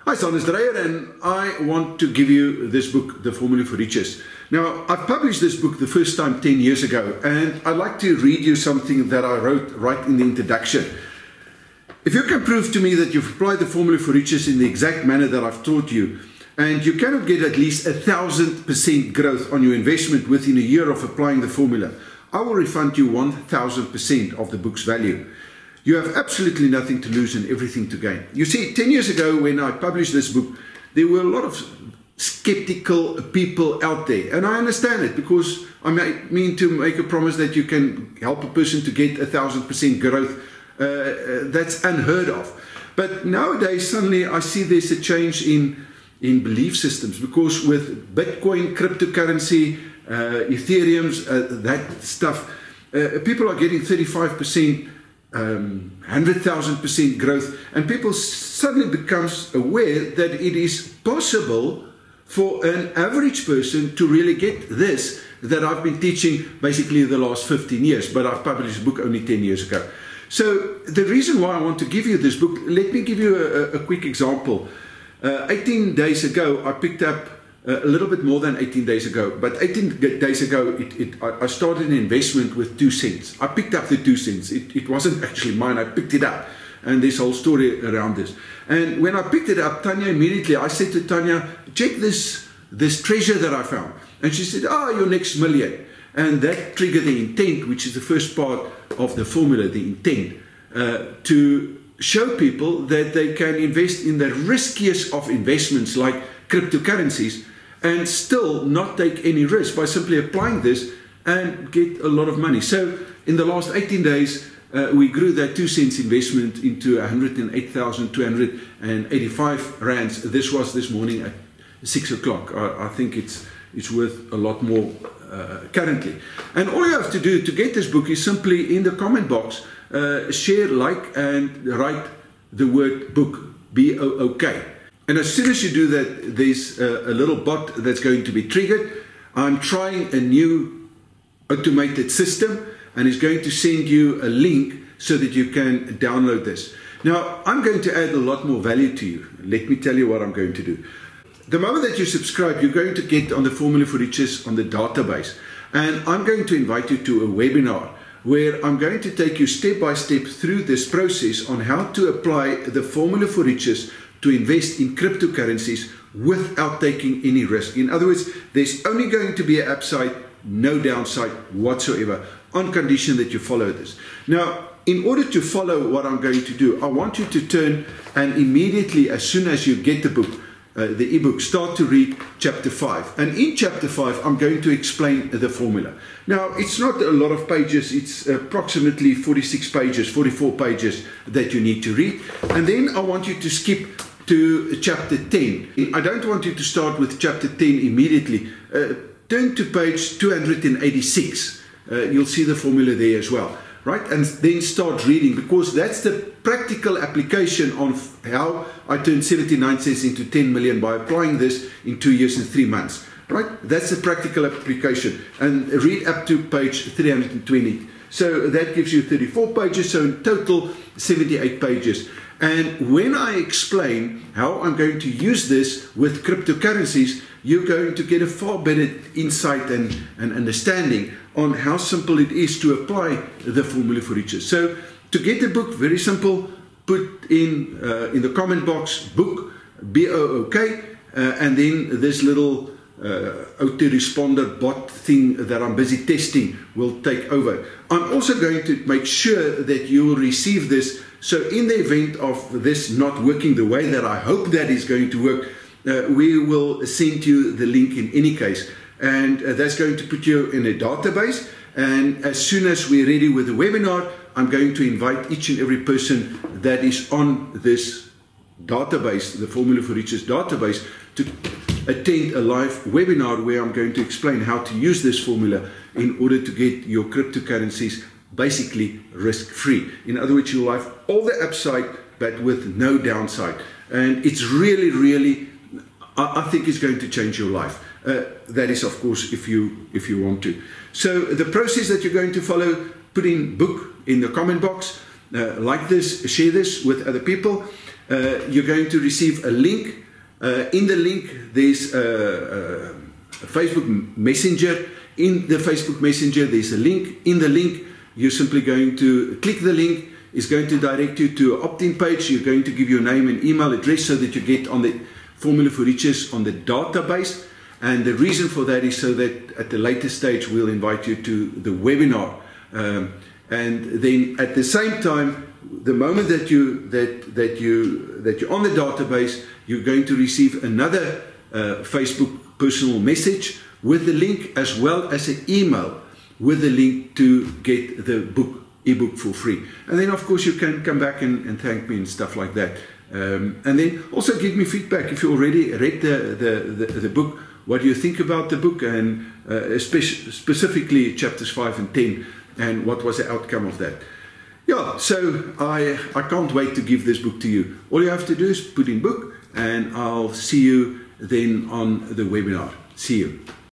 Hi, son, it's Dreyer, and I want to give you this book, The Formula for Riches. Now, I published this book the first time 10 years ago, and I'd like to read you something that I wrote right in the introduction. If you can prove to me that you've applied the Formula for Riches in the exact manner that I've taught you, and you cannot get at least 1,000% growth on your investment within a year of applying the formula, I will refund you 1,000% of the book's value. You have absolutely nothing to lose and everything to gain. You see, 10 years ago when I published this book, there were a lot of skeptical people out there. And I understand it, because I mean to make a promise that you can help a person to get 1,000% growth. That's unheard of. But nowadays, suddenly I see there's a change in belief systems, because with Bitcoin, cryptocurrency, Ethereum's, that stuff, people are getting 35%, 100,000% growth, and people suddenly becomes aware that it is possible for an average person to really get this that I've been teaching basically the last 15 years, but I've published a book only 10 years ago. So the reason why I want to give you this book, let me give you a quick example. 18 days ago, I picked up a little bit more than 18 days ago, but 18 days ago, I started an investment with 2 cents. I picked up the 2 cents. It wasn't actually mine. I picked it up, and there's a whole story around this. And when I picked it up, Tanya immediately, I said to Tanya, check this treasure that I found. And she said, your next million. And that triggered the intent, which is the first part of the formula, the intent, to show people that they can invest in the riskiest of investments like cryptocurrencies and still not take any risk by simply applying this and get a lot of money. So in the last 18 days, we grew that 2 cents investment into 108,285 rands. This was this morning at 6 o'clock. I think it's worth a lot more currently. And all you have to do to get this book is simply in the comment box, share, like, and write the word book, B-O-O-K. And as soon as you do that, there's a little bot that's going to be triggered. I'm trying a new automated system, and it's going to send you a link so that you can download this. Now, I'm going to add a lot more value to you. Let me tell you what I'm going to do. The moment that you subscribe, you're going to get on the Formula for Riches on the database. And I'm going to invite you to a webinar where I'm going to take you step by step through this process on how to apply the Formula for Riches to invest in cryptocurrencies without taking any risk. In other words, there's only going to be an upside, no downside whatsoever, on condition that you follow this. Now, in order to follow what I'm going to do, I want you to turn and immediately, as soon as you get the book, the ebook, start to read chapter 5. And in chapter 5, I'm going to explain the formula. Now, it's not a lot of pages. It's approximately 46 pages, 44 pages that you need to read. And then I want you to skip to chapter 10. I don't want you to start with chapter 10 immediately. Turn to page 286. You'll see the formula there as well. Right? And then start reading, because that's the practical application on how I turned 79 cents into 10 million by applying this in 2 years and 3 months. Right? That's the practical application. And read up to page 320. So that gives you 34 pages, so in total 78 pages. And when I explain how I'm going to use this with cryptocurrencies, you're going to get a far better insight and understanding on how simple it is to apply the Formula for Riches. So to get the book, very simple, put in the comment box, book, B-O-O-K, and then this little autoresponder bot thing that I'm busy testing will take over. I'm also going to make sure that you will receive this. So in the event of this not working the way that I hope that is going to work, we will send you the link in any case. And that's going to put you in a database. And as soon as we're ready with the webinar, I'm going to invite each and every person that is on this database, the Formula for Riches database, to attend a live webinar where I'm going to explain how to use this formula in order to get your cryptocurrencies basically risk-free. In other words, you'll have all the upside, but with no downside. And it's really, really, I think it's going to change your life. That is, of course, if you want to. So the process that you're going to follow, put in book in the comment box, like this, share this with other people. you're going to receive a link. In the link, there's a Facebook Messenger. In the Facebook Messenger, there's a link. In the link, you're simply going to click the link. It's going to direct you to an opt-in page. You're going to give your name and email address so that you get on the Formula for Riches on the database. And the reason for that is so that at the later stage, we'll invite you to the webinar. And then at the same time, the moment that you're on the database, you're going to receive another Facebook personal message with the link, as well as an email with the link to get the ebook for free. And then of course you can come back and thank me and stuff like that. And then also give me feedback if you already read the book. What do you think about the book, and specifically chapters 5 and 10, and what was the outcome of that? Yeah, so I can't wait to give this book to you. All you have to do is put in book, and I'll see you then on the webinar. See you.